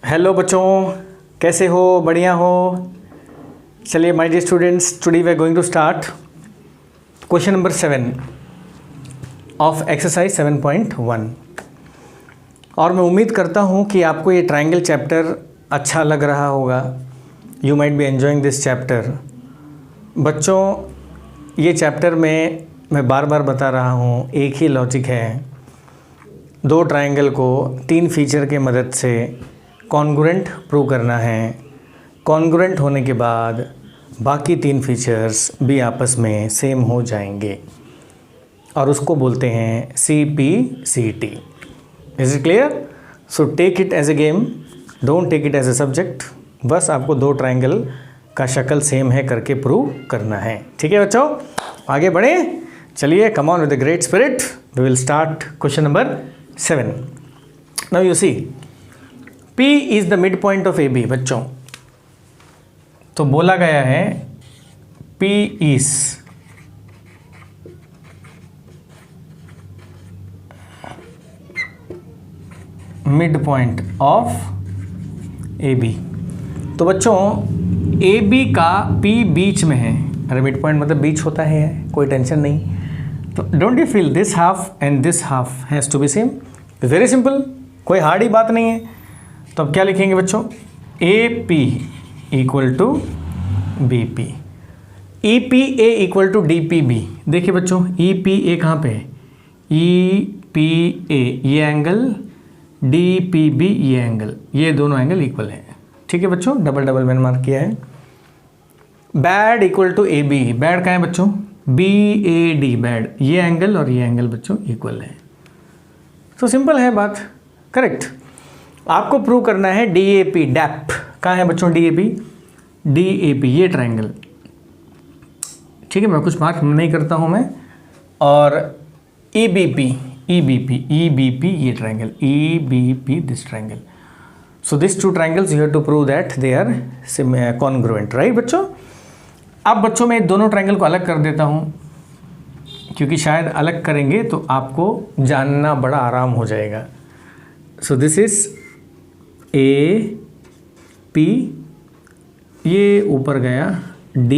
Hello बच्चों, कैसे हो? बढ़िया हो? चलिए my dear students, today we are going to start question number 7 of exercise 7.1। और मैं उम्मीद करता हूँ कि आपको ये ट्रायंगल चैप्टर अच्छा लग रहा होगा। You might be enjoying this chapter. बच्चों, ये चैप्टर में मैं बार बार बता रहा हूँ, एक ही लॉजिक है। दो ट्रायंगल को तीन फीचर के मदद से कॉन्ग्रुएंट प्रूव करना है। कॉन्ग्रुएंट होने के बाद बाकी तीन फीचर्स भी आपस में सेम हो जाएंगे और उसको बोलते हैं CP/CT। Is it clear? So take it as a game, don't take it as a subject. बस आपको दो ट्रायंगल का शक्ल सेम है करके प्रूव करना है। ठीक है बच्चों, आगे बढ़े। चलिए, come on with the great spirit, we will start question number 7। Now you see, P is the mid point of AB। बच्चों, तो बोला गया है P is mid point of AB। तो बच्चों, AB का P बीच में है। अरे मिड पॉइंट मतलब बीच होता है, कोई टेंशन नहीं। तो don't you feel this half and this half has to be same? Very simple, कोई हार्ड ही बात नहीं है। तो अब क्या लिखेंगे बच्चों? AP equal to BP, EPA equal to DPB। देखिए बच्चों, EPA कहाँ पे है? EPA ये एंगल, DPB ये एंगल, ये दोनों एंगल इक्वल है। ठीक है बच्चों, डबल डबल मैंने मार्क किया है। BAD equal to AB, BAD कहाँ है बच्चों? BAD, बैड ये एंगल और ये एंगल बच्चों इक्वल है। तो सिंपल है बात, करेक्ट। आपको प्रूव करना है DAP, डैप कहाँ है बच्चों? DAP ये ट्रायंगल। ठीक है, मैं कुछ मार्क नहीं करता हूँ मैं। और EBP ये triangle, EBP this triangle. So this two triangles you have to prove that they are congruent, right बच्चों? अब बच्चों, मैं दोनों ट्रायंगल को अलग कर देता हूँ, क्योंकि शायद अलग करेंगे तो आपको जानना बड़ा आराम हो जाएगा। सो दिस इज AP, ये ऊपर गया D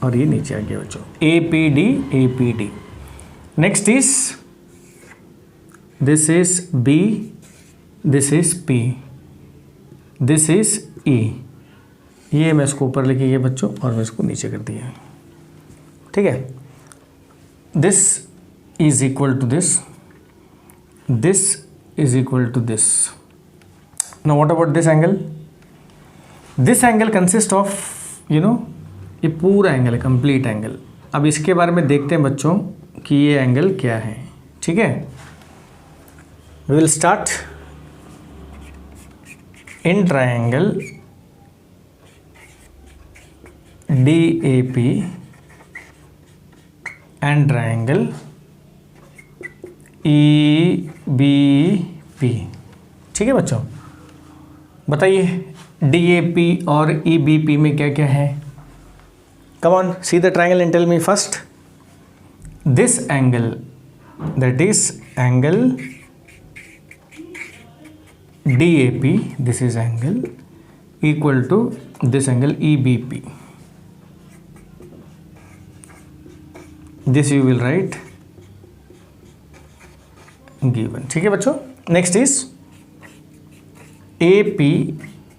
और ये नीचे आ गया बच्चों, APD। Next is this is B, this is P, this is E। ये मैं इसको ऊपर लेके गया बच्चों और मैं इसको नीचे कर दिया। ठीक है, this is equal to this, this is equal to this. Now what about this angle? This angle consists of, ये पूरा एंगल है, कंप्लीट एंगल। अब इसके बारे में देखते हैं बच्चों कि ये एंगल क्या है। ठीक है, we will start in triangle DAP and triangle EBP। ठीक है बच्चों, बताइए DAP और EBP में क्या क्या है? Come on, see the triangle and tell me first. This angle, that is angle DAP, this is angle equal to this angle EBP। This you will write given. ठीक है बच्चों, next is AP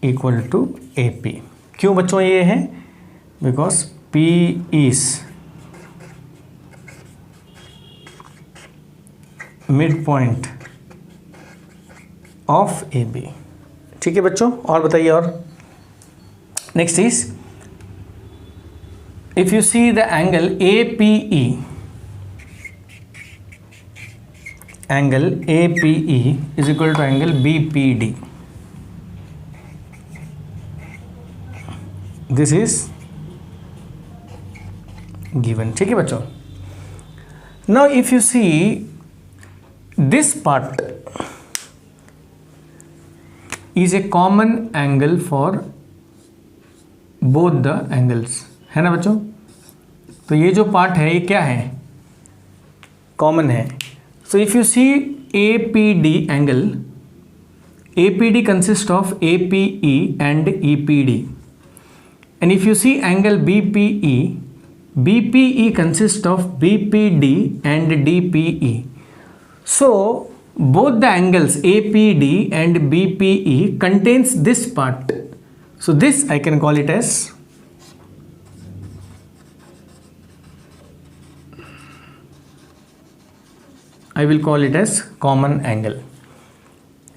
equal to AP। क्यों बच्चों ये है? Because P is mid point of AB। ठीक है बच्चों, और बताइए। और next is, if you see the angle APE, angle APE is equal to angle BPD। This is given. ठीक है बच्चों, now if you see this part is a common angle for both the angles, है ना बच्चों? तो ये जो part है ये क्या है? कॉमन है। So if you see APD angle, APD consists of APE and EPD. And if you see angle BPE, BPE consists of BPD and DPE. So both the angles APD and BPE contains this part. So this I can call it as common angle.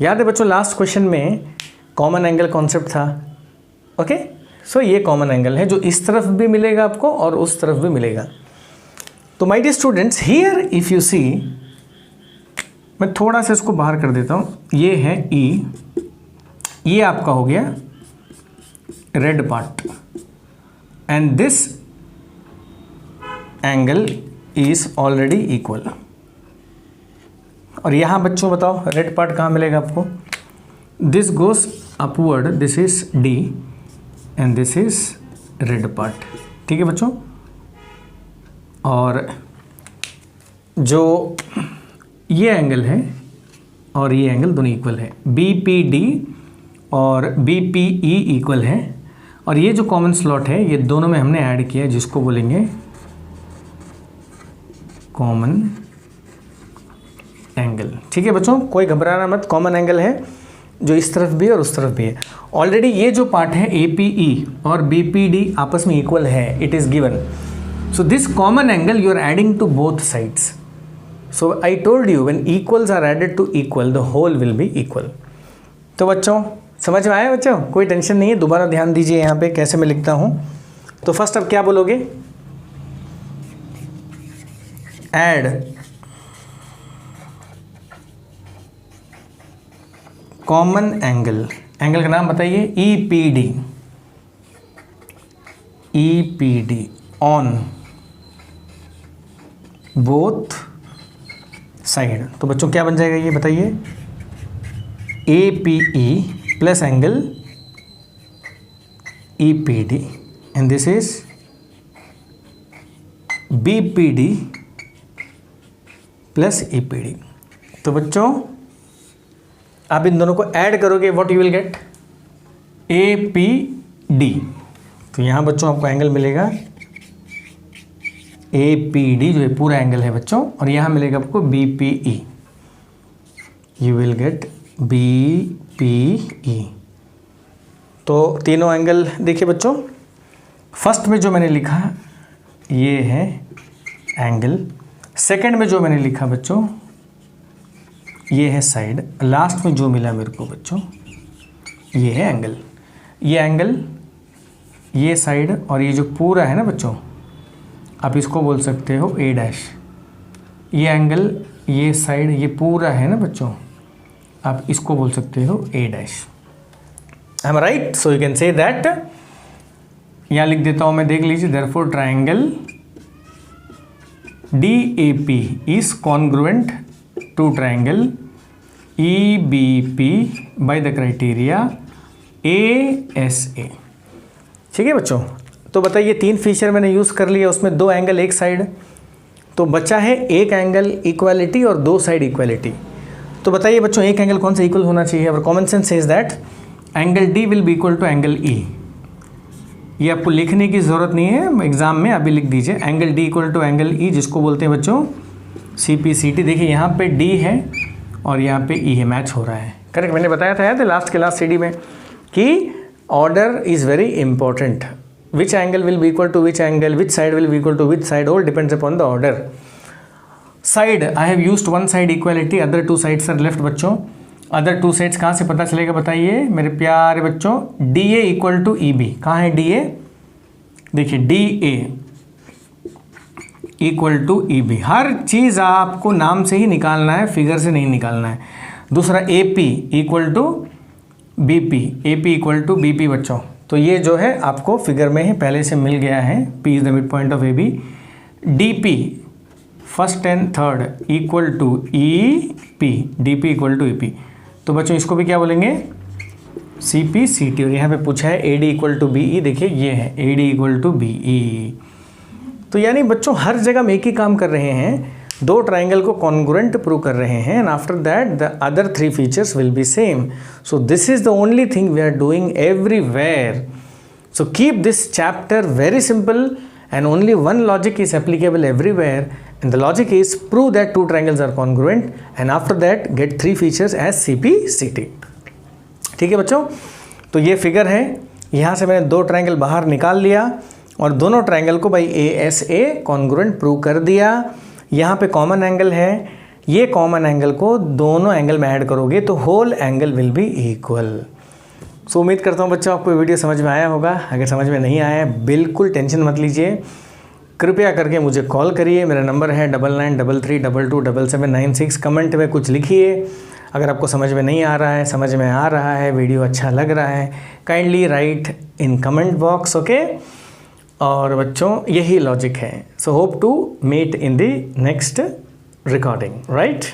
याद है बच्चों last question में common angle concept था. Okay, सो ये common angle है जो इस तरफ भी मिलेगा आपको और उस तरफ भी मिलेगा. तो my dear students, here if you see, मैं थोड़ा सा इसको बाहर कर देता हूँ. ये है E, ये आपका हो गया red part, and this angle is already equal. और यहाँ बच्चों बताओ रेड पार्ट कहाँ मिलेगा आपको? This goes upward, this is D and this is red part. ठीक है बच्चों, और जो ये एंगल है और ये एंगल दोनों इक्वल है. BPD और BPE इक्वल है, और ये जो कॉमन स्लॉट है ये दोनों में हमने ऐड किया, जिसको बोलेंगे कॉमन एंगल. ठीक है बच्चों, कोई घबराना मत, कॉमन एंगल है जो इस तरफ भी है और उस तरफ भी है. ऑलरेडी ये जो पार्ट है APE और BPD आपस में इक्वल है, it is given. So this common angle you are adding to both sides. So I told you when equals are added to equal the whole will be equal. तो बच्चों समझ में आया बच्चों? कोई टेंशन नहीं है. दोबारा ध्यान दीजिए यहाँ पे कैसे मैं लिखता हूँ. तो फर्स्ट अब क्या बोलोगे? Add common angle. एंगल का नाम बताइए. EPD on both side. तो बच्चों क्या बन जाएगा ये बताइए? APE plus angle EPD and this is BPD plus EPD. तो बच्चों आप इन दोनों को ऐड करोगे, what you will get? APD. तो यहाँ बच्चों आपको एंगल मिलेगा APD, जो है पूरा एंगल है बच्चों, और यहाँ मिलेगा आपको BPE. You will get BPE. तो तीनों एंगल देखिए बच्चों, फर्स्ट में जो मैंने लिखा ये है एंगल, सेकंड में जो मैंने लिखा बच्चों ये है साइड, लास्ट में जो मिला मेरे को बच्चों ये है एंगल. ये एंगल, ये साइड, और ये जो पूरा है ना बच्चों, आप इसको बोल सकते हो A'. ये एंगल, ये साइड, ये पूरा है ना बच्चों, आप इसको बोल सकते हो A'. I am right? So you can say that, यहाँ लिख देता हूँ मैं, देख लीजिए. Therefore triangle DAP is congruent to triangle EBP by the criteria ASA. ठीक है बच्चों, तो बताइए तीन फीचर मैंने यूज़ कर लिया, उसमें दो एंगल एक साइड, तो बचा है एक एंगल इक्वालिटी और दो साइड इक्वालिटी. तो बताइए बच्चों एक एंगल कौन सा इक्वल होना चाहिए? और common sense says that angle D will be equal to angle E. ये आपको लिखने की ज़रूरत नहीं है, एग्जाम में अभी लिख दीजिए. Angle D equal to angle E, जिसको बोलते हैं बच्चों CPCT. देखिए यहाँ पे D है और यहाँ पे E है, मैच हो रहा है. करेक्ट, मैंने बताया था याद है लास्ट क्लास CD में कि order is very important. Which angle will be equal to which angle, which side will be equal to which side, all depends upon the order. Side I have used one side equality, other two sides are left. बच्चों other two sides कहाँ से पता चलेगा बताइए मेरे प्यारे बच्चों? DA equal to EB. कहाँ है DA? देखिए DA इक्वल टू EB. हर चीज़ आपको नाम से ही निकालना है, फिगर से नहीं निकालना है. दूसरा AP equal to BP, AP equal to BP बच्चों. तो ये जो है आपको फिगर में ही पहले से मिल गया है. P is the mid point of AB. DP first and third equal to EP, DP equal to EP. तो बच्चों इसको भी क्या बोलेंगे? CPCT. और यहाँ पे पूछा है AD इक्वल टू BE. देखिए ये है AD इक्वल टू BE. तो यानी बच्चों हर जगह हम एक ही काम कर रहे हैं. दो ट्राइंगल को कॉन्ग्रुएंट प्रूव कर रहे हैं and after that the other three features will be same. So this is the only thing we are doing everywhere. So keep this chapter very simple and only one logic is applicable everywhere, and the logic is prove that two triangles are congruent and after that get three features as CP/CT. ठीक है बच्चों, तो ये figure है, यहाँ से मैंने दो ट्रायंगल बाहर निकाल लिया और दोनों ट्रायंगल को भाई ASA कॉन्ग्रुएंट प्रूव कर दिया. यहाँ पे कॉमन एंगल है, ये कॉमन एंगल को दोनों एंगल में ऐड करोगे तो whole angle will be equal. So उम्मीद करता हूँ बच्चों आपको वीडियो समझ में आया होगा. अगर समझ में नहीं आया बिल्कुल टेंशन मत लीजिए, कृपया करके मुझे कॉल करिए. मेरा नंबर है 9933227796. कमेंट में कुछ लिखिए. अगर आपको समझ में नहीं आ रहा है, समझ में आ रहा है, वीडियो अच्छा लग रहा है, kindly write in comment box. Okay, और बच्चों यही लॉजिक है. So hope to meet in the next recording, right.